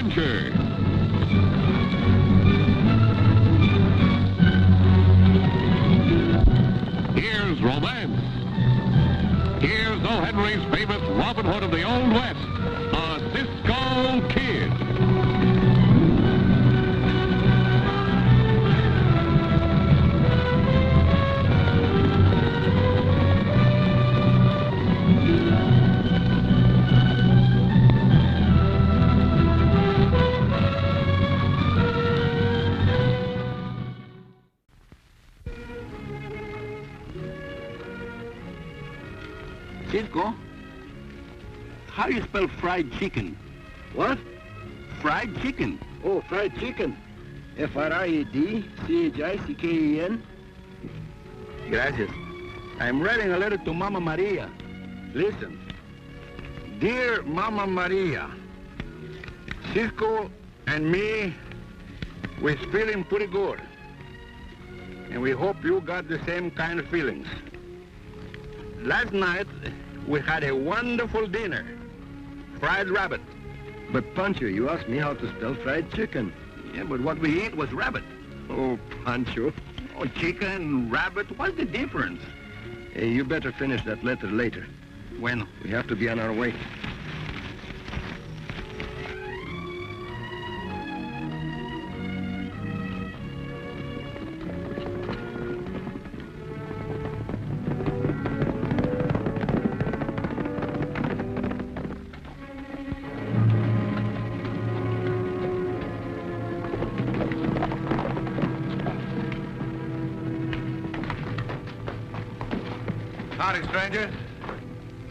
adventure. Here's romance. Here's O. Henry's famous Robin Hood of the Old West, a Cisco Kid. Cisco, how do you spell fried chicken? What? Fried chicken. Oh, fried chicken. F-R-I-E-D-C-H-I-C-K-E-N. Gracias. I'm writing a letter to Mama Maria. Listen. Dear Mama Maria, Cisco and me, we're feeling pretty good. And we hope you got the same kind of feelings. Last night, we had a wonderful dinner. Fried rabbit. But, Pancho, you asked me how to spell fried chicken. Yeah, but what we ate was rabbit. Oh, Pancho. Oh, chicken, rabbit, what's the difference? Hey, you better finish that letter later. Bueno. We have to be on our way. Howdy, stranger.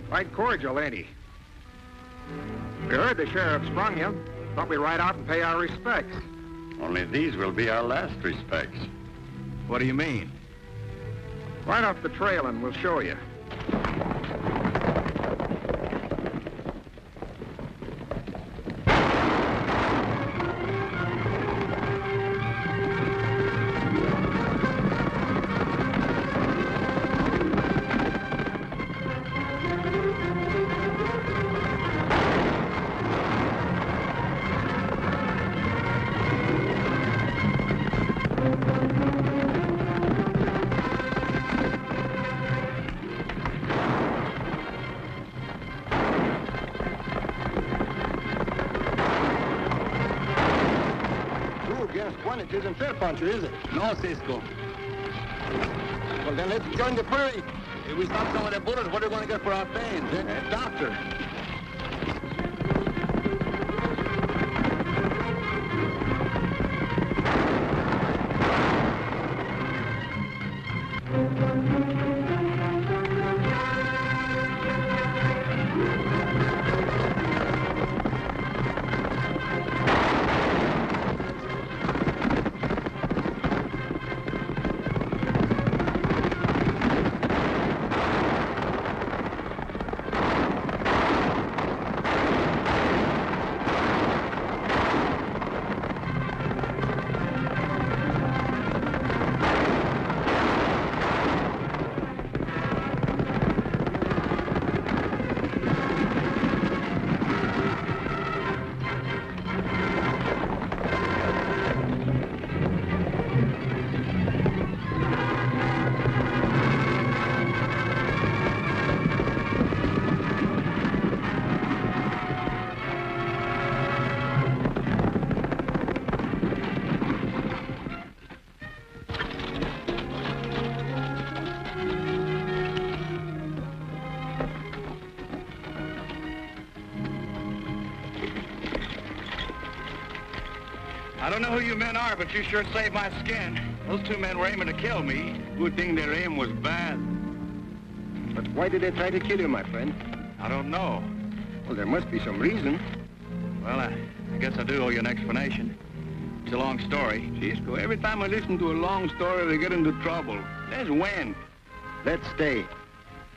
Quite cordial, ain't he? We heard the sheriff sprung you. Thought we'd ride out and pay our respects. Only these will be our last respects. What do you mean? Right off the trail and we'll show you. It isn't fair, Pancho, is it? No, Cisco. Well, then let's join the parade. If we stop some of the bullets, what are we going to get for our pains? A doctor. I don't know who you men are, but you sure saved my skin. Those two men were aiming to kill me. Good thing their aim was bad. But why did they try to kill you, my friend? I don't know. Well, there must be some reason. Well, I guess I do owe you an explanation. It's a long story. Cisco, every time I listen to a long story, they get into trouble. There's when. Let's stay.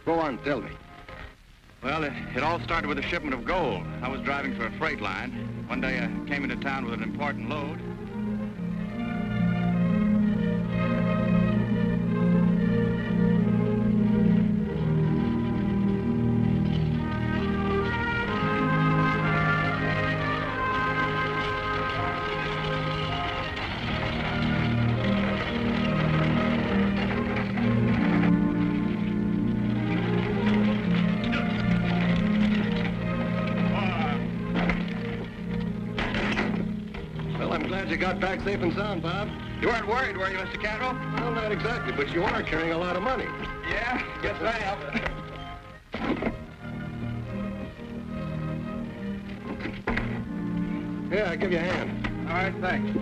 Go on, tell me. Well, it all started with a shipment of gold. I was driving for a freight line. One day I came into town with an important load. got back safe and sound, Bob. You weren't worried, were you, Mr. Carroll? Well, not exactly, but you are carrying a lot of money. Yeah, guess I am. Yeah, I'll give you a hand. All right, thanks.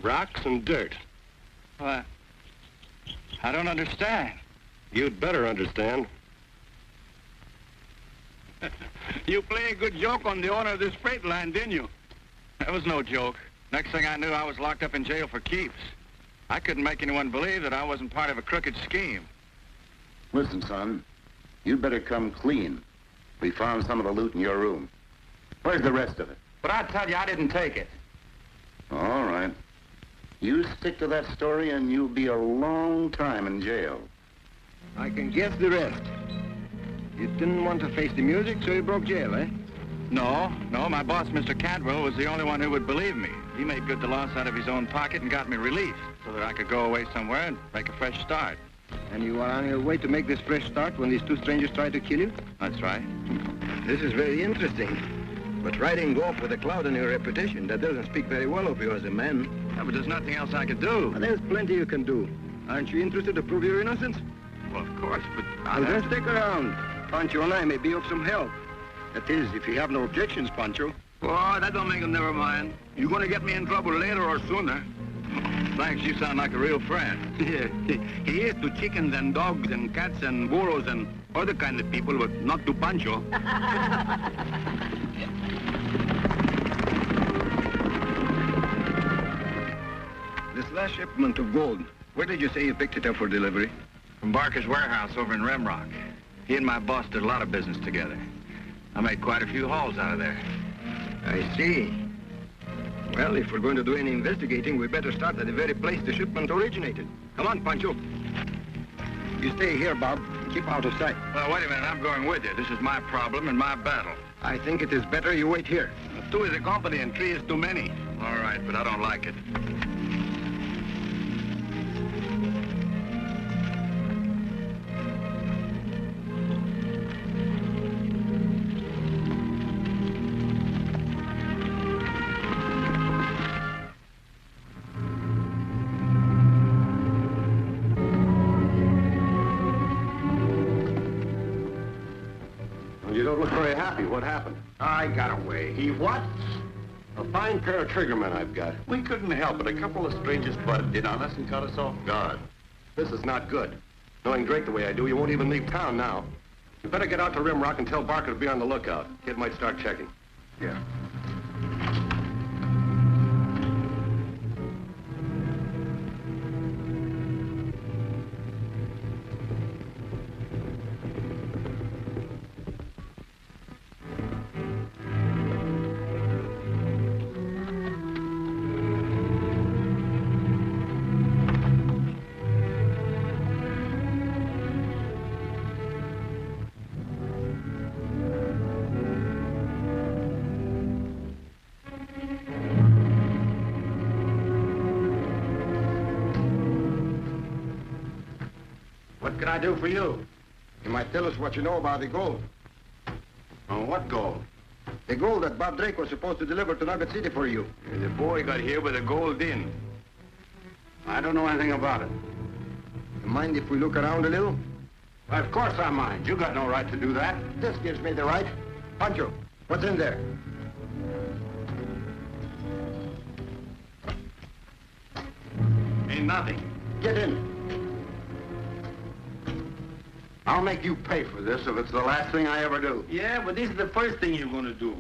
Rocks and dirt. What? I don't understand. You'd better understand. You played a good joke on the owner of this freight line, didn't you? That was no joke. Next thing I knew, I was locked up in jail for keeps. I couldn't make anyone believe that I wasn't part of a crooked scheme. Listen, son, you'd better come clean. We found some of the loot in your room. Where's the rest of it? But I tell you, I didn't take it. All right. You stick to that story and you'll be a long time in jail. I can guess the rest. You didn't want to face the music, so you broke jail, eh? No, my boss, Mr. Cadwell, was the only one who would believe me. He made good the loss out of his own pocket and got me released so that I could go away somewhere and make a fresh start. And you are on your way to make this fresh start when these two strangers tried to kill you? That's right. This is very interesting. But riding off with a cloud on your reputation, that doesn't speak very well of you as a man. Yeah, but there's nothing else I could do. Well, there's plenty you can do. Aren't you interested to prove your innocence? Well, of course, but Well, then stick around. Pancho and I may be of some help. That is, if you have no objections, Pancho. Oh, that don't make him never mind. You're going to get me in trouble later or sooner. Thanks, you sound like a real friend. Yeah, he is to chickens and dogs and cats and burros and other kind of people, but not to Pancho. This last shipment of gold, where did you say you picked it up for delivery? From Barker's warehouse over in Remrock. He and my boss did a lot of business together. I made quite a few hauls out of there. I see. Well, if we're going to do any investigating, we better start at the very place the shipment originated. Come on, Pancho. You stay here, Bob. Keep out of sight. Well, wait a minute. I'm going with you. This is my problem and my battle. I think it is better you wait here. Two is a company and three is too many. All right, but I don't like it. You don't look very happy. What happened? I got away. He what? A fine pair of triggermen I've got. We couldn't help it. A couple of strangers butted in on us and caught us off guard. This is not good. Knowing Drake the way I do, you won't even leave town now. You better get out to Rimrock and tell Barker to be on the lookout. Kid might start checking. Yeah. What can I do for you? You might tell us what you know about the gold. Oh, what gold? The gold that Bob Drake was supposed to deliver to Nugget City for you. The boy got here with the gold in. I don't know anything about it. You mind if we look around a little? Why, of course I mind. You got no right to do that. This gives me the right. Pancho, what's in there? Ain't nothing. Get in. I'll make you pay for this if it's the last thing I ever do. Yeah, but this is the first thing you're going to do.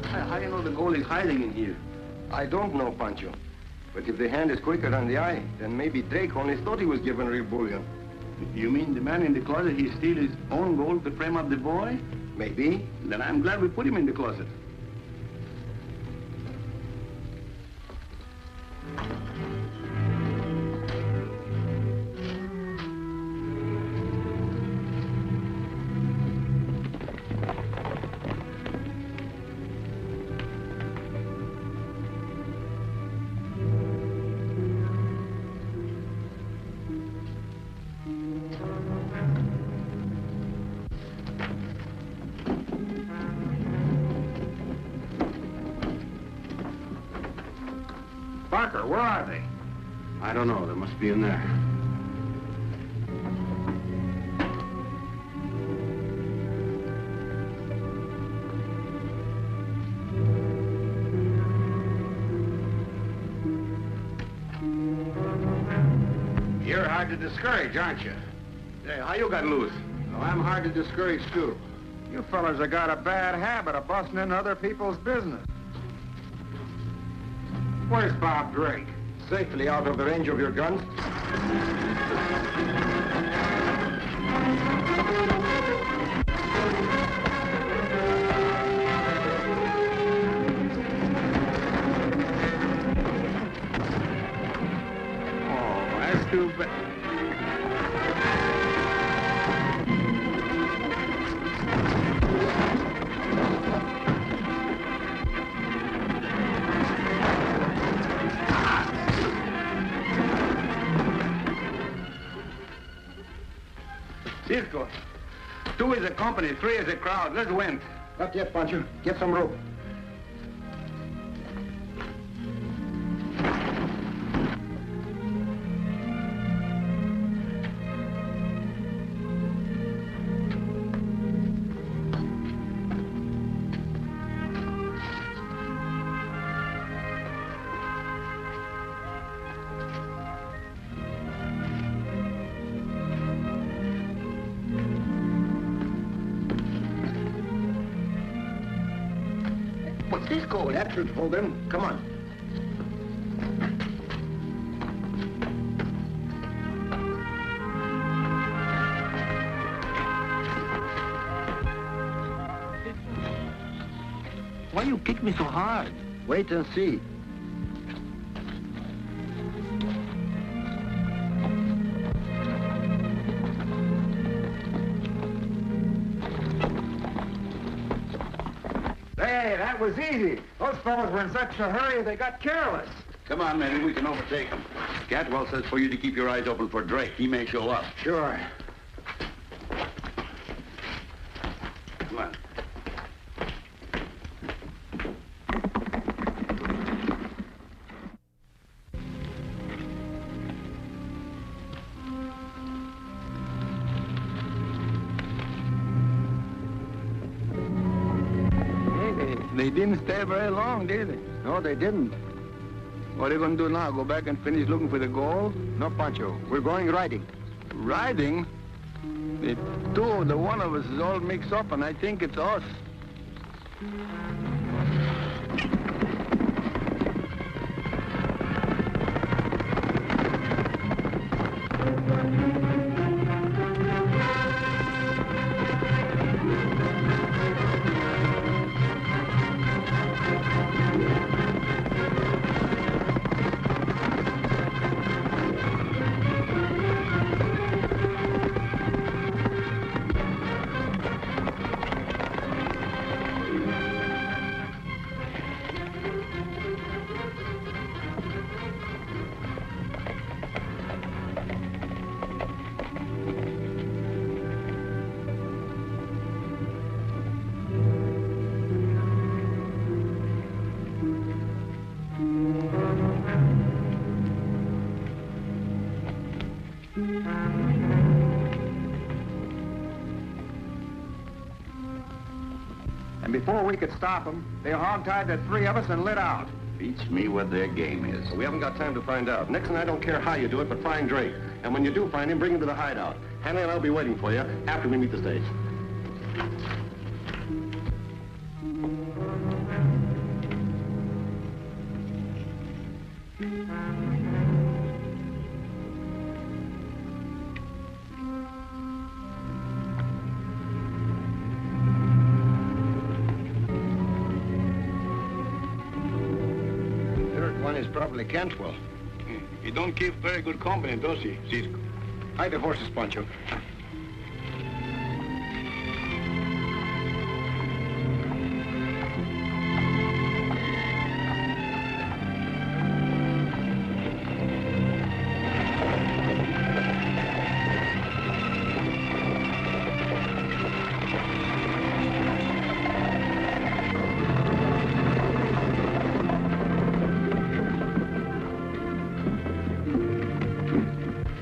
How do you know the gold is hiding in here? I don't know, Pancho. But if the hand is quicker than the eye, then maybe Drake only thought he was given real bullion. You mean the man in the closet, he steal his own gold to frame up the boy? Maybe. Then I'm glad we put him in the closet. Parker, where are they? I don't know. They must be in there. You're hard to discourage, aren't you? Hey, how you got loose? Well, I'm hard to discourage, too. You fellas have got a bad habit of busting into other people's business. Where's Bob Drake? Safely out of the range of your guns. Oh, that's too bad. Cisco, 2 is a company, 3 is a crowd. Let's win. Not yet, Pancho. Get some rope. But Cisco, that should hold them. Come on. Why you kick me so hard? Wait and see. Hey, that was easy. Those fellas were in such a hurry they got careless. Come on, maybe we can overtake him. Catwell says for you to keep your eyes open for Drake. He may show up. Sure. Come on. They didn't stay very long, did they? No, they didn't. What are you going to do now? Go back and finish looking for the gold? No, Pancho. We're going riding. Riding? The one of us is all mixed up, and I think it's us. And before we could stop them, they hog-tied the 3 of us and lit out. Beats me what their game is. We haven't got time to find out. Nixon, I don't care how you do it, but find Drake. And when you do find him, bring him to the hideout. Hanley and I'll be waiting for you after we meet the stage. is probably Cantwell. He don't keep very good company, does he, Cisco? Hide the horses, Pancho.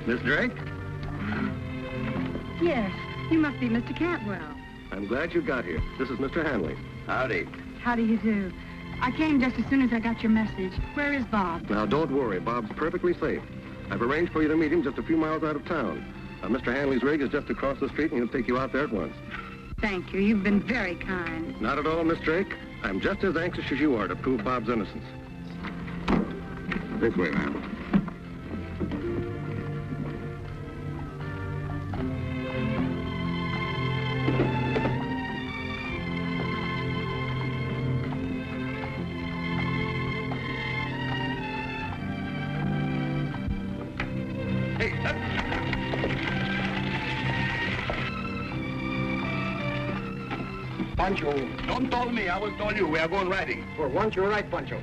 Miss Drake? Yes, you must be Mr. Cantwell. I'm glad you got here. This is Mr. Hanley. Howdy. How do you do? I came just as soon as I got your message. Where is Bob? Now, don't worry. Bob's perfectly safe. I've arranged for you to meet him just a few miles out of town. Mr. Hanley's rig is just across the street, and he'll take you out there at once. Thank you. You've been very kind. Not at all, Miss Drake. I'm just as anxious as you are to prove Bob's innocence. This way, ma'am. Pancho. Don't tell me. I will tell you. We are going riding. For once, you're right, Pancho.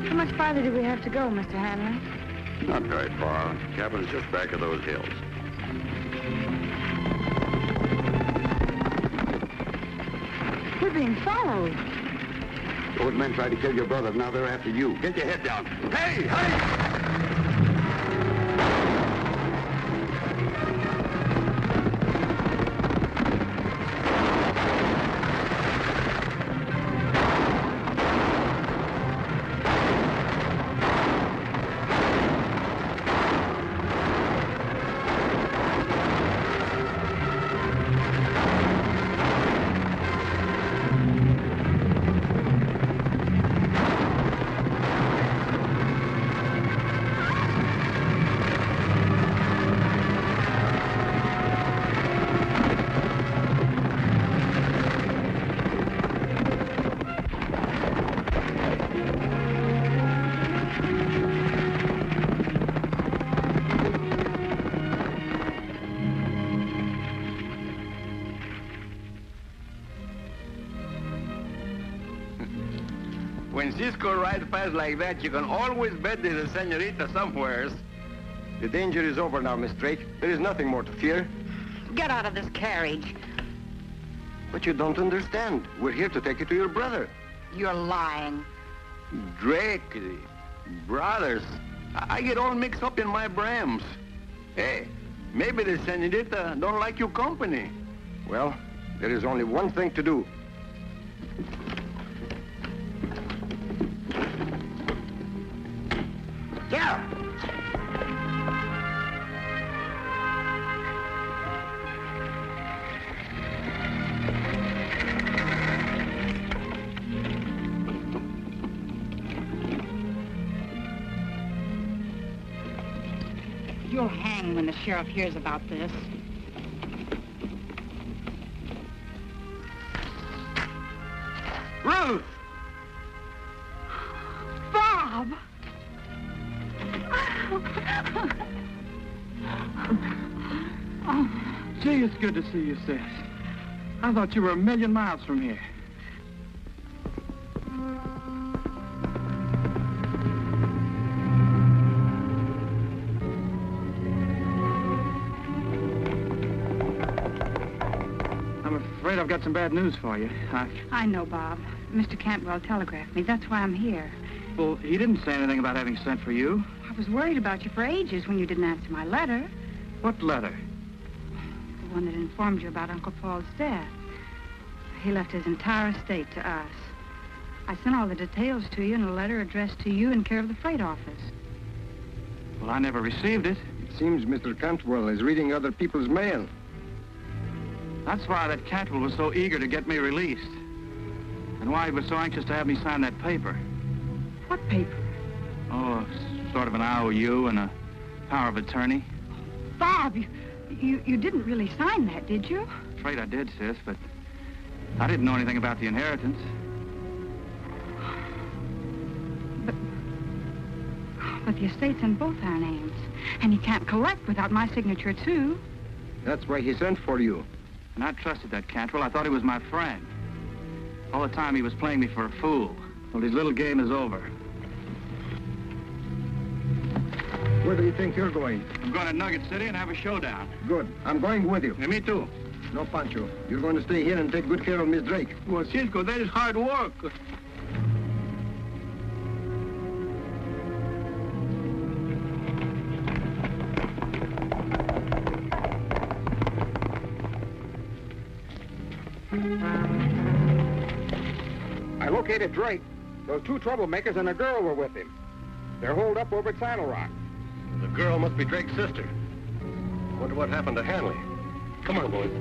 How much farther do we have to go, Mr. Hanley? Not very far. Cabin's just back of those hills. We're being followed. Those men tried to kill your brother. Now they're after you. Get your head down. Hey, hey! When Cisco rides fast like that, you can always bet there's a senorita somewheres. The danger is over now, Miss Drake. There is nothing more to fear. Get out of this carriage. But you don't understand. We're here to take you to your brother. You're lying. Drake, brothers, I get all mixed up in my brams. Hey, maybe the senorita don't like your company. Well, there is only one thing to do. Yeah. You'll hang when the sheriff hears about this. Ruth! Bob! Gee, it's good to see you, sis. I thought you were a million miles from here. I'm afraid I've got some bad news for you. I know, Bob. Mr. Cantwell telegraphed me. That's why I'm here. Well, he didn't say anything about having sent for you. I was worried about you for ages when you didn't answer my letter. What letter? The one that informed you about Uncle Paul's death. He left his entire estate to us. I sent all the details to you in a letter addressed to you in care of the freight office. Well, I never received it. It seems Mr. Cantwell is reading other people's mail. That's why that Cantwell was so eager to get me released. And why he was so anxious to have me sign that paper. What paper? Oh, sort of an IOU and a power of attorney. Bob, you didn't really sign that, did you? Afraid I did, sis, but I didn't know anything about the inheritance. But the estate's in both our names. And he can't collect without my signature, too. That's why he sent for you. And I trusted that Cantwell. I thought he was my friend. All the time he was playing me for a fool. Well, his little game is over. Where do you think you're going? I'm going to Nugget City and have a showdown. Good. I'm going with you. Yeah, me too. No, Pancho. You're going to stay here and take good care of Miss Drake. Well, Cisco, that is hard work. I located Drake. Those two troublemakers and a girl were with him. They're holed up over at Saddle Rock. The girl must be Drake's sister. Wonder what happened to Hanley. Come on, boys.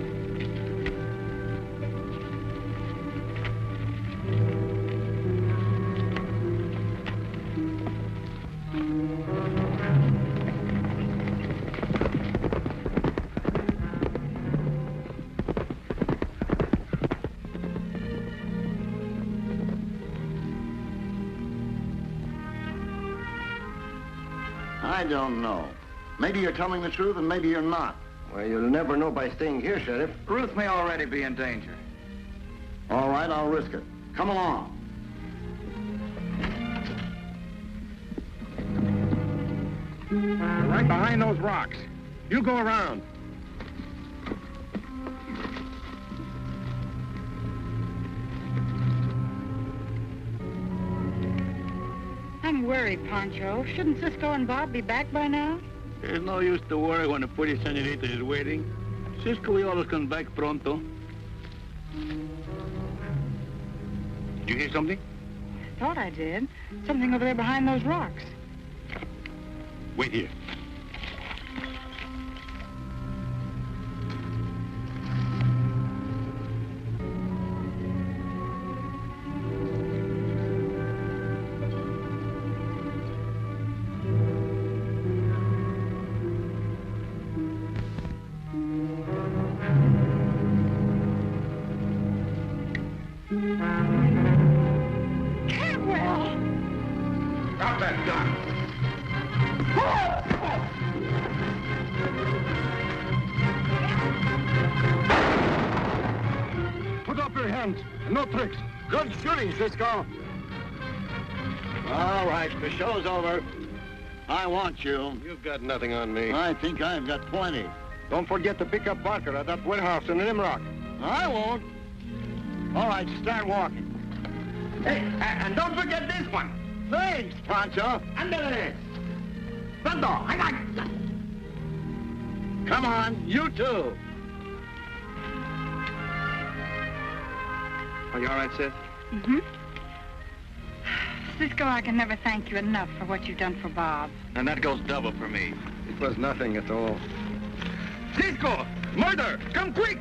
I don't know. Maybe you're telling the truth and maybe you're not. Well, you'll never know by staying here, Sheriff. Ruth may already be in danger. All right, I'll risk it. Come along. They're right behind those rocks. You go around. I'm worried, Pancho. Shouldn't Cisco and Bob be back by now? There's no use to worry when the pretty senorita is waiting. Cisco, he always comes back pronto. Did you hear something? Thought I did. Something over there behind those rocks. Wait here. Drop that gun. Put up your hands. No tricks. Good shooting, Cisco. All right, the show's over. I want you. You've got nothing on me. I think I've got plenty. Don't forget to pick up Barker at that warehouse in Limrock. I won't. All right, start walking. Hey, and don't forget this one. Thanks, Pancho. Andale. Santo, I got. Come on, you too. Are you all right, Sis? Mm-hmm. Cisco, I can never thank you enough for what you've done for Bob. And that goes double for me. It was nothing at all. Cisco, murder, come quick.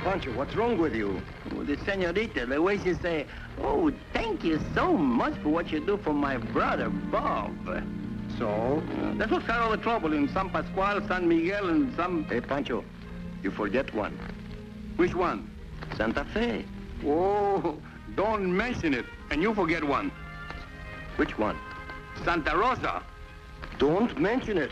Pancho, what's wrong with you? Oh, the senorita, the way she say, oh, thank you so much for what you do for my brother, Bob. So? That's what started all the trouble in San Pascual, San Miguel, and some... Hey, Pancho, you forget one. Which one? Santa Fe. Oh, Don't mention it, and you forget one. which one? Santa Rosa. Don't mention it.